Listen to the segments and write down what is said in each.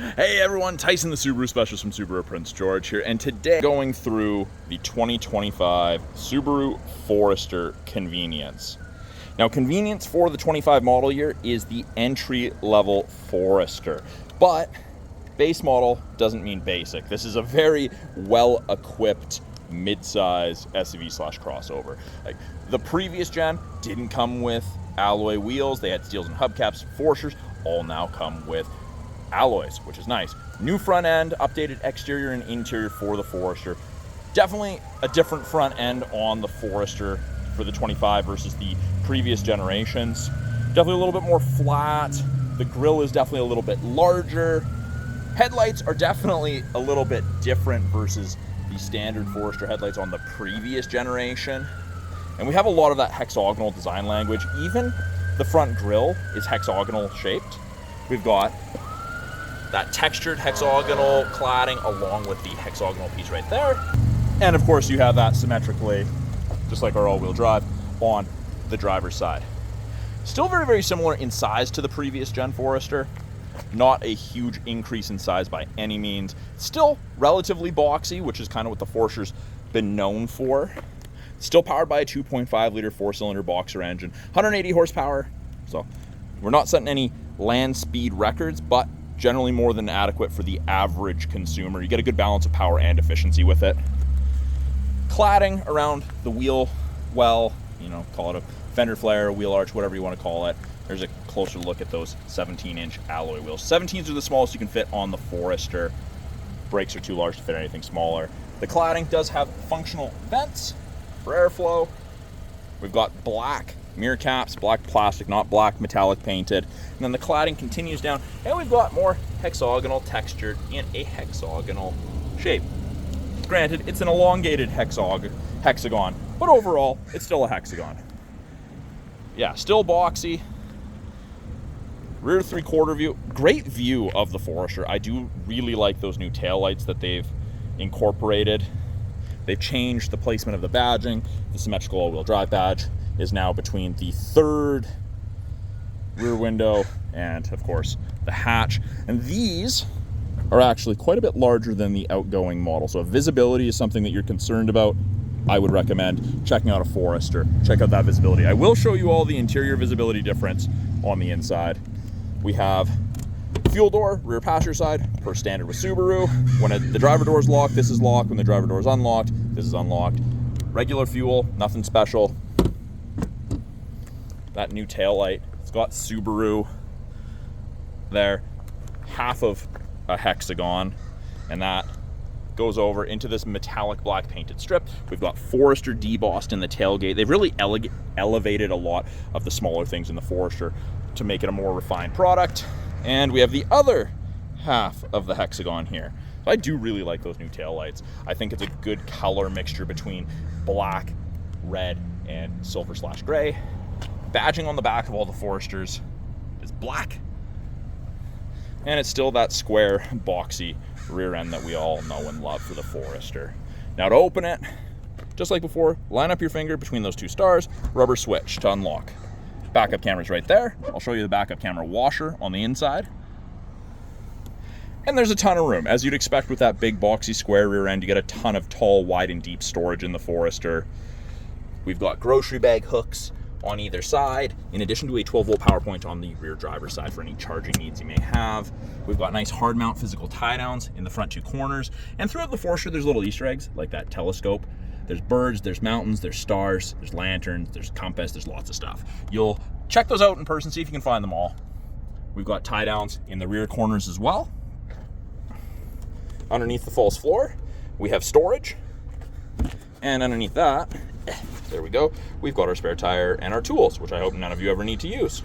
Hey everyone, Tyson the Subaru Specialist from Subaru Prince George here, and today going through the 2025 Subaru Forester Convenience. Now, convenience for the 25 model year is the entry-level Forester, but base model doesn't mean basic. This is a very well-equipped mid-size SUV/crossover. Like, the previous gen didn't come with alloy wheels. They had steels and hubcaps. Foresters all now come with alloys, which is nice. New front end, updated exterior and interior for the Forester. Definitely a different front end on the Forester for the 25 versus the previous generations. Definitely a little bit more flat. The grille is definitely a little bit larger. Headlights are definitely a little bit different versus the standard Forester headlights on the previous generation. And we have a lot of that hexagonal design language. Even the front grille is hexagonal shaped. We've got that textured hexagonal cladding along with the hexagonal piece right there. And of course you have that symmetrically, just like our all-wheel drive, on the driver's side. Still very, very similar in size to the previous gen Forester. Not a huge increase in size by any means. Still relatively boxy, which is kind of what the Forester's been known for. Still powered by a 2.5 liter 4-cylinder boxer engine, 180 horsepower. So we're not setting any land speed records, but generally more than adequate for the average consumer. You get a good balance of power and efficiency with it. Cladding around the wheel well, call it a fender flare, wheel arch, whatever you want to call it. There's a closer look at those 17-inch alloy wheels. 17s are the smallest you can fit on the Forester. Brakes are too large to fit anything smaller. The cladding does have functional vents for airflow. We've got black mirror caps, black plastic, not black metallic painted. And then the cladding continues down, and we've got more hexagonal textured in a hexagonal shape. Granted, it's an elongated hexagon, but overall, it's still a hexagon. Yeah, still boxy. Rear 3/4 view, great view of the Forester. I do really like those new taillights that they've incorporated. They've changed the placement of the badging. The symmetrical all-wheel drive badge is now between the third rear window and, of course, the hatch. And these are actually quite a bit larger than the outgoing model. So if visibility is something that you're concerned about, I would recommend checking out a Forester. Check out that visibility. I will show you all the interior visibility difference on the inside. We have fuel door, rear passenger side, per standard with Subaru. When the driver door is locked, this is locked. When the driver door is unlocked, this is unlocked. Regular fuel, nothing special. That new taillight, it's got Subaru there, half of a hexagon, and that goes over into this metallic black painted strip. We've got Forester debossed in the tailgate. They've really elevated a lot of the smaller things in the Forester to make it a more refined product. And we have the other half of the hexagon here. So I do really like those new taillights. I think it's a good color mixture between black, red, and silver/gray. Badging on the back of all the Foresters is black. And it's still that square, boxy rear end that we all know and love for the Forester. Now to open it, just like before, line up your finger between those two stars, rubber switch to unlock. Backup camera's right there. I'll show you the backup camera washer on the inside. And there's a ton of room. As you'd expect with that big boxy square rear end, you get a ton of tall, wide, and deep storage in the Forester. We've got grocery bag hooks on either side, in addition to a 12-volt power point on the rear driver's side for any charging needs you may have. We've got nice hard mount physical tie downs in the front two corners. And throughout the Forester, there's little Easter eggs like that telescope. There's birds, there's mountains, there's stars, there's lanterns, there's compass, there's lots of stuff. You'll check those out in person, see if you can find them all. We've got tie downs in the rear corners as well. Underneath the false floor, we have storage. And underneath that, there we go, we've got our spare tire and our tools, which I hope none of you ever need to use.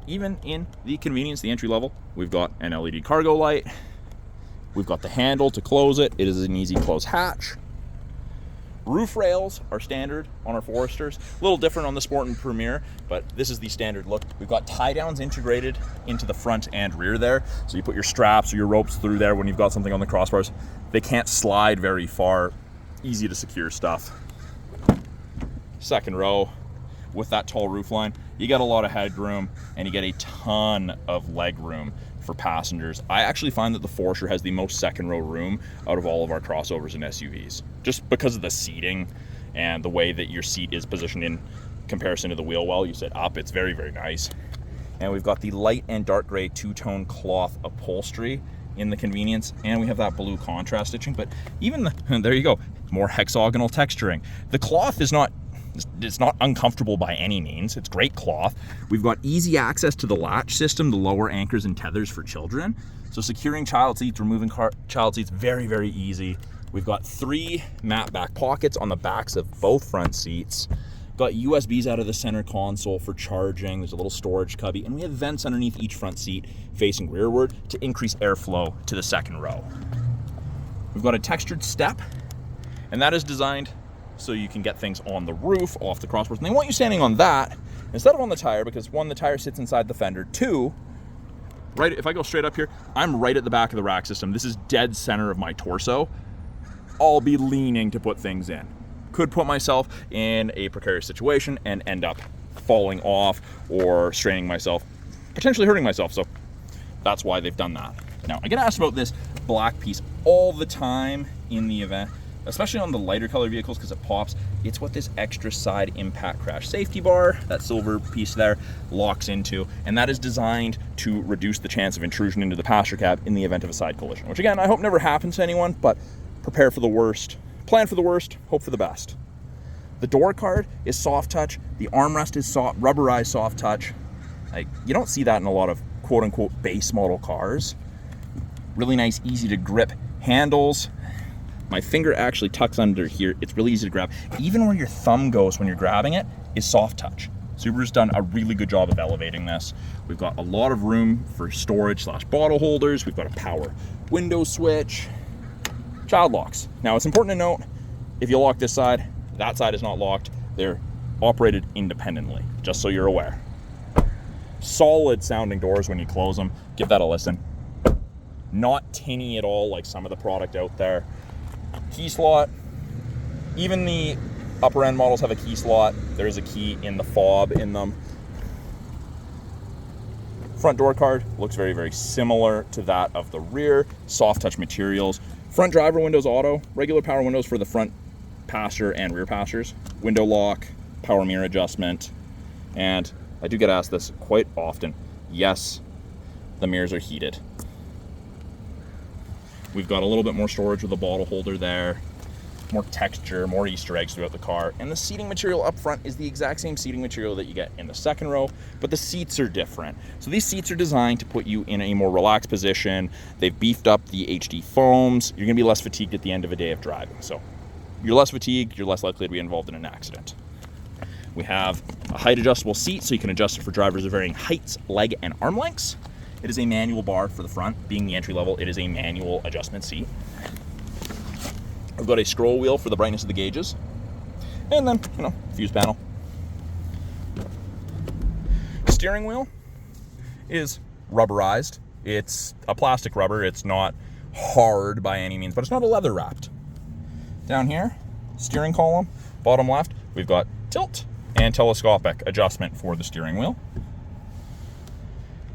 Even in the convenience, the entry level, we've got an LED cargo light. We've got the handle to close it. It is an easy close hatch. Roof rails are standard on our Foresters. A little different on the Sport and Premier, but this is the standard look. We've got tie downs integrated into the front and rear there. So you put your straps or your ropes through there when you've got something on the crossbars. They can't slide very far. Easy to secure stuff. Second row with that tall roof line. you get a lot of headroom and you get a ton of leg room for passengers. I actually find that the Forester has the most second row room out of all of our crossovers and SUVs, just because of the seating and the way that your seat is positioned in comparison to the wheel well. You sit up, it's very, very nice. And we've got the light and dark gray two-tone cloth upholstery in the convenience, and we have that blue contrast stitching, but even there you go, more hexagonal texturing. The cloth is not, it's not uncomfortable by any means. It's great cloth. We've got easy access to the latch system, the lower anchors and tethers for children. So securing child seats, removing child seats, very, very easy. We've got 3 matte back pockets on the backs of both front seats. Got USBs out of the center console for charging. There's a little storage cubby, and we have vents underneath each front seat facing rearward to increase airflow to the second row. We've got a textured step, and that is designed so you can get things on the roof, off the crossbars. And they want you standing on that instead of on the tire, because 1, the tire sits inside the fender. 2, right, if I go straight up here, I'm right at the back of the rack system. This is dead center of my torso. I'll be leaning to put things in. Could put myself in a precarious situation and end up falling off or straining myself, potentially hurting myself. So that's why they've done that. Now, I get asked about this black piece all the time in the event, especially on the lighter color vehicles, because it pops. It's what this extra side impact crash safety bar, that silver piece there, locks into, and that is designed to reduce the chance of intrusion into the passenger cab in the event of a side collision, which again, I hope never happens to anyone, but prepare for the worst, plan for the worst, hope for the best. The door card is soft touch. The armrest is soft, rubberized soft touch. Like, you don't see that in a lot of quote unquote base model cars. Really nice, easy to grip handles. My finger actually tucks under here. It's really easy to grab. Even where your thumb goes when you're grabbing it is soft touch. Subaru's done a really good job of elevating this. We've got a lot of room for storage / bottle holders. We've got a power window switch. Child locks. Now, it's important to note, if you lock this side, that side is not locked. They're operated independently, just so you're aware. Solid sounding doors when you close them. Give that a listen. Not tinny at all like some of the product out there. Key slot. Even the upper end models have a key slot. There is a key in the fob in them. Front door card looks very, very similar to that of the rear. Soft touch materials. Front driver windows auto. Regular power windows for the front passenger and rear passengers. Window lock, power mirror adjustment. And I do get asked this quite often. Yes, the mirrors are heated. We've got a little bit more storage with a bottle holder there. More texture, more Easter eggs throughout the car. And the seating material up front is the exact same seating material that you get in the second row, but the seats are different. So these seats are designed to put you in a more relaxed position. They've beefed up the HD foams. You're gonna be less fatigued at the end of a day of driving. So you're less fatigued, you're less likely to be involved in an accident. We have a height adjustable seat, so you can adjust it for drivers of varying heights, leg, and arm lengths. It is a manual bar for the front. Being the entry level, it is a manual adjustment seat. We've got a scroll wheel for the brightness of the gauges. And then, fuse panel. Steering wheel is rubberized. It's a plastic rubber. It's not hard by any means, but it's not a leather wrapped. Down here, steering column, bottom left, we've got tilt and telescopic adjustment for the steering wheel.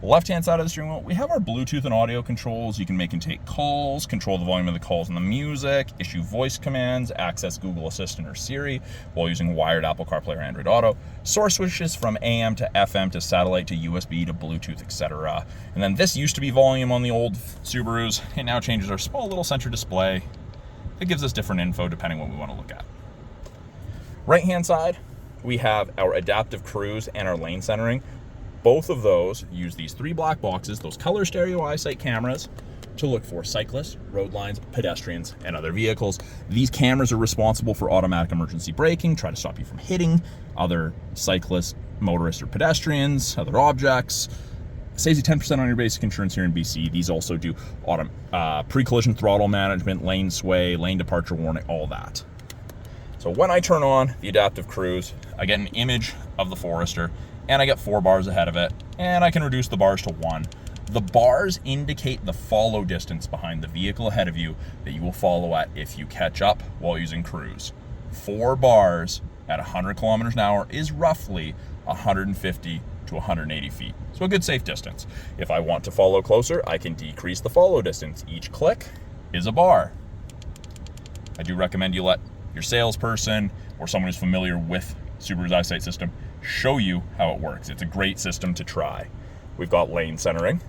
Left-hand side of the steering wheel, we have our Bluetooth and audio controls. You can make and take calls, control the volume of the calls and the music, issue voice commands, access Google Assistant or Siri while using wired Apple CarPlay or Android Auto, source switches from AM to FM to satellite to USB to Bluetooth, etc. And then this used to be volume on the old Subarus. It now changes our small little center display. It gives us different info depending on what we want to look at. Right-hand side, we have our adaptive cruise and our lane centering. Both of those use these 3 black boxes, those color stereo EyeSight cameras, to look for cyclists, road lines, pedestrians, and other vehicles. These cameras are responsible for automatic emergency braking, try to stop you from hitting other cyclists, motorists, or pedestrians, other objects. Saves you 10% on your basic insurance here in BC. These also do pre-collision throttle management, lane sway, lane departure warning, all that. So when I turn on the adaptive cruise, I get an image of the Forester, and I get 4 bars ahead of it, and I can reduce the bars to 1. The bars indicate the follow distance behind the vehicle ahead of you that you will follow at if you catch up while using cruise. 4 bars at 100 kilometers an hour is roughly 150 to 180 feet. So a good safe distance. If I want to follow closer, I can decrease the follow distance. Each click is a bar. I do recommend you let your salesperson or someone who's familiar with Subaru's EyeSight system show you how it works. It's a great system to try. We've got lane centering,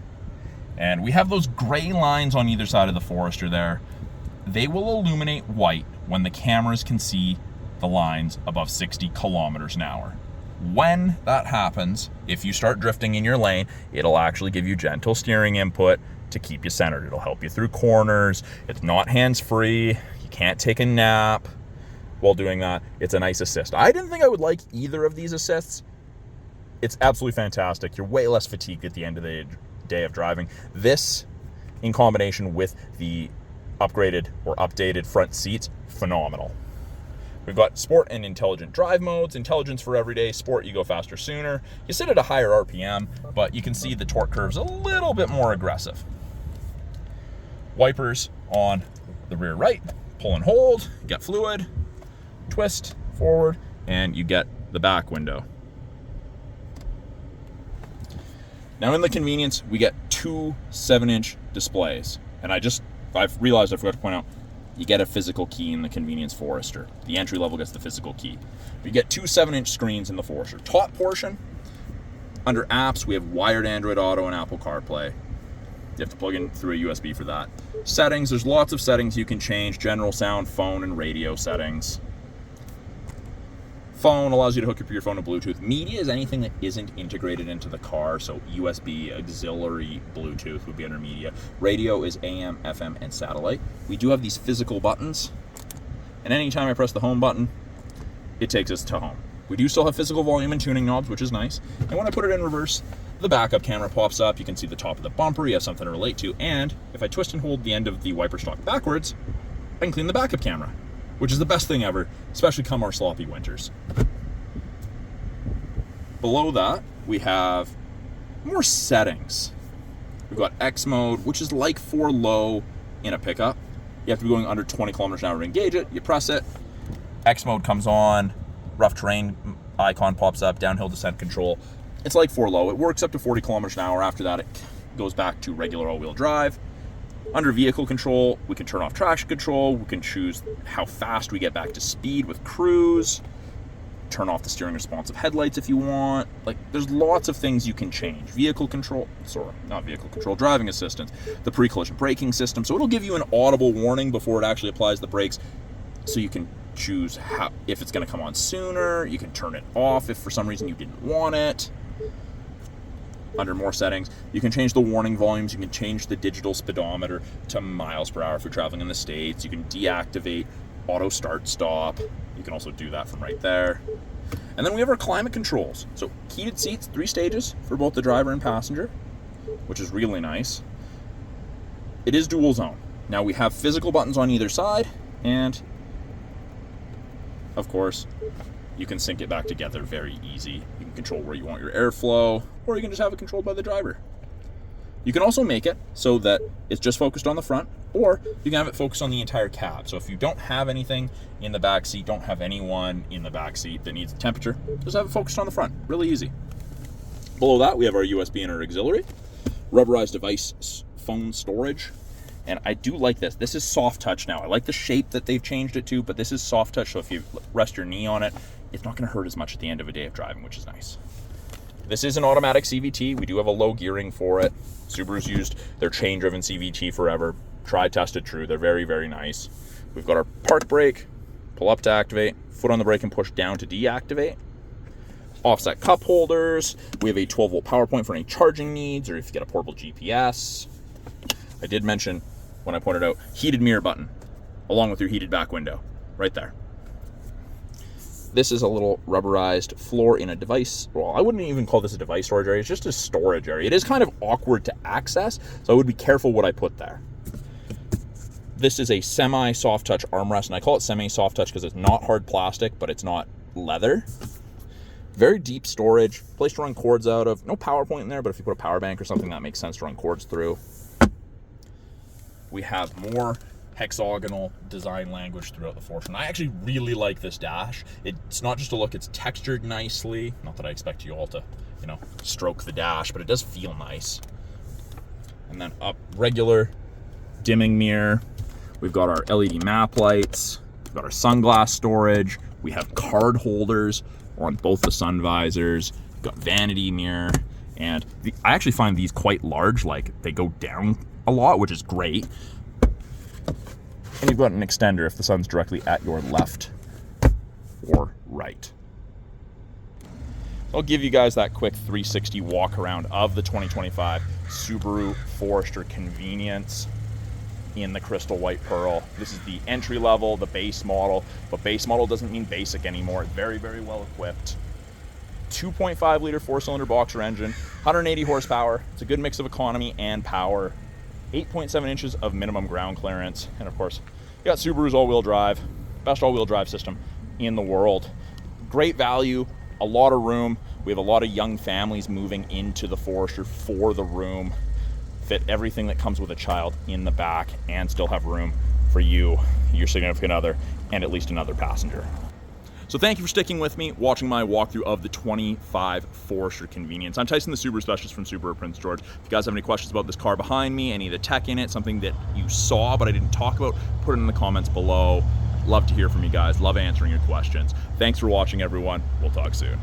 and we have those gray lines on either side of the Forester there. They will illuminate white when the cameras can see the lines above 60 kilometers an hour. When that happens, if you start drifting in your lane, it'll actually give you gentle steering input to keep you centered. It'll help you through corners. It's not hands-free. You can't take a nap while doing that. It's a nice assist. I didn't think I would like either of these assists. It's absolutely fantastic. You're way less fatigued at the end of the day of driving. This, in combination with the upgraded or updated front seats, phenomenal. We've got sport and intelligent drive modes. Intelligence for everyday. Sport, you go faster sooner. You sit at a higher RPM, but you can see the torque curve's a little bit more aggressive. Wipers on the rear right. Pull and hold, get fluid, twist forward, and you get the back window. Now in the convenience, we get two 7-inch displays. And I've realized I forgot to point out, you get a physical key in the convenience Forester. The entry level gets the physical key. You get two 7-inch screens in the Forester. Top portion, under apps, we have wired Android Auto and Apple CarPlay. You have to plug in through a USB for that. Settings, there's lots of settings you can change. General sound, phone, and radio settings. Phone allows you to hook up your phone to Bluetooth. Media is anything that isn't integrated into the car, so USB, auxiliary, Bluetooth would be under media. Radio is AM, FM, and satellite. We do have these physical buttons, and anytime I press the home button, it takes us to home. We do still have physical volume and tuning knobs, which is nice. And when I put it in reverse, the backup camera pops up. You can see the top of the bumper. You have something to relate to. And if I twist and hold the end of the wiper stalk backwards, I can clean the backup camera, which is the best thing ever, especially come our sloppy winters. Below that, we have more settings. We've got X mode, which is like for low in a pickup. You have to be going under 20 kilometers an hour to engage it. You press it, X mode comes on, rough terrain icon pops up, downhill descent control. It's like for low. It works up to 40 kilometers an hour. After that, it goes back to regular all-wheel drive. Under vehicle control, we can turn off traction control. We can choose how fast we get back to speed with cruise. Turn off the steering responsive headlights if you want. Like, there's lots of things you can change. Vehicle control, sorry, not vehicle control, driving assistance, the pre-collision braking system. So it'll give you an audible warning before it actually applies the brakes. So you can choose if it's going to come on sooner. You can turn it off if for some reason you didn't want it. Under more settings, you can change the warning volumes. You can change the digital speedometer to miles per hour if you're traveling in the States. You can deactivate auto start stop. You can also do that from right there. And then we have our climate controls. So heated seats, 3 stages for both the driver and passenger, which is really nice. It is dual zone. Now we have physical buttons on either side, and of course, you can sync it back together very easy. You can control where you want your airflow, or you can just have it controlled by the driver. You can also make it so that it's just focused on the front, or you can have it focused on the entire cab. So if you don't have anything in the back seat, don't have anyone in the back seat that needs a temperature, just have it focused on the front. Really easy. Below that, we have our USB and our auxiliary. Rubberized device phone storage. And I do like this. This is soft touch now. I like the shape that they've changed it to, but this is soft touch, so if you rest your knee on it, it's not going to hurt as much at the end of a day of driving, which is nice. This is an automatic CVT. We do have a low gearing for it. Subaru's used their chain-driven CVT forever. Tried, tested, true. They're very, very nice. We've got our park brake, pull up to activate, foot on the brake and push down to deactivate. Offset cup holders. We have a 12-volt power point for any charging needs, or if you get a portable GPS. I did mention, when I pointed out, heated mirror button, along with your heated back window, right there. This is a little rubberized floor in a device. Well, I wouldn't even call this a device storage area. It's just a storage area. It is kind of awkward to access, so I would be careful what I put there. This is a semi-soft touch armrest, and I call it semi-soft touch because it's not hard plastic, but it's not leather. Very deep storage, place to run cords out of. No power point in there, but if you put a power bank or something, that makes sense to run cords through. We have more hexagonal design language throughout the Forester. And I actually really like this dash. It's not just a look, it's textured nicely. Not that I expect you all to, you know, stroke the dash, but it does feel nice. And then up, regular dimming mirror. We've got our LED map lights. We've got our sunglass storage. We have card holders on both the sun visors. We've got vanity mirror. And I actually find these quite large, like they go down a lot, which is great. And you've got an extender if the sun's directly at your left or right. I'll give you guys that quick 360 walk around of the 2025 Subaru Forester Convenience in the crystal white pearl. This is the entry level, the base model, but base model doesn't mean basic anymore. It's very, very well equipped. 2.5 liter 4-cylinder boxer engine, 180 horsepower. It's a good mix of economy and power. 8.7 inches of minimum ground clearance. And of course, you got Subaru's all-wheel drive, best all-wheel drive system in the world. Great value, a lot of room. We have a lot of young families moving into the Forester for the room. Fit everything that comes with a child in the back and still have room for you, your significant other, and at least another passenger. So thank you for sticking with me, watching my walkthrough of the 25 Forester Convenience. I'm Tyson, the Subaru specialist from Subaru Prince George. If you guys have any questions about this car behind me, any of the tech in it, something that you saw but I didn't talk about, put it in the comments below. Love to hear from you guys. Love answering your questions. Thanks for watching, everyone. We'll talk soon.